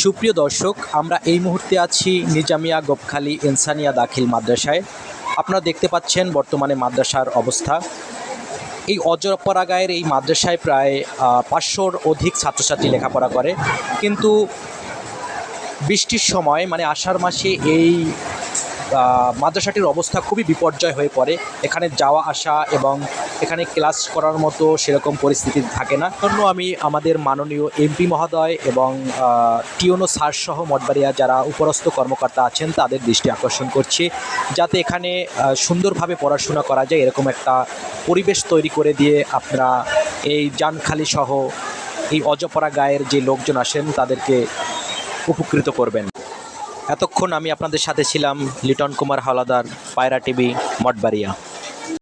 সুপ্রিয় দর্শক, আমরা এই মুহূর্তে আছি নিজামিয়া গোপখালী ইনসানিয়া দাখিল মাদ্রাসায়। আপনারা দেখতে পাচ্ছেন বর্তমানে মাদ্রাসার অবস্থা। এই অজপাড়া এই মাদ্রাসায় প্রায় 500-র অধিক ছাত্রছাত্রী লেখাপড়া করে, কিন্তু বৃষ্টির সময় মানে আষাঢ় মাসে এই মাদ্রাসাটির অবস্থা খুবই বিপর্যয় হয়ে পড়ে। এখানে যাওয়া আসা এবং এখানে ক্লাস করার মতো সেরকম পরিস্থিতি থাকে না। জন্য আমি আমাদের মাননীয় এমপি মহোদয় এবং টিওনো স্যার সহ মঠবাড়িয়া যারা উপরস্থ কর্মকর্তা আছেন তাদের দৃষ্টি আকর্ষণ করছি, যাতে এখানে সুন্দরভাবে পড়াশোনা করা যায় এরকম একটা পরিবেশ তৈরি করে দিয়ে আপনারা এই জানখালি সহ এই অজপাড়া গায়ের যে লোকজন আসেন তাদেরকে উপকৃত করবেন। এতক্ষণ আমি আপনাদের সাথে ছিলাম লিটন কুমার হাওলাদার, পায়রা টিভি, মঠবাড়িয়া।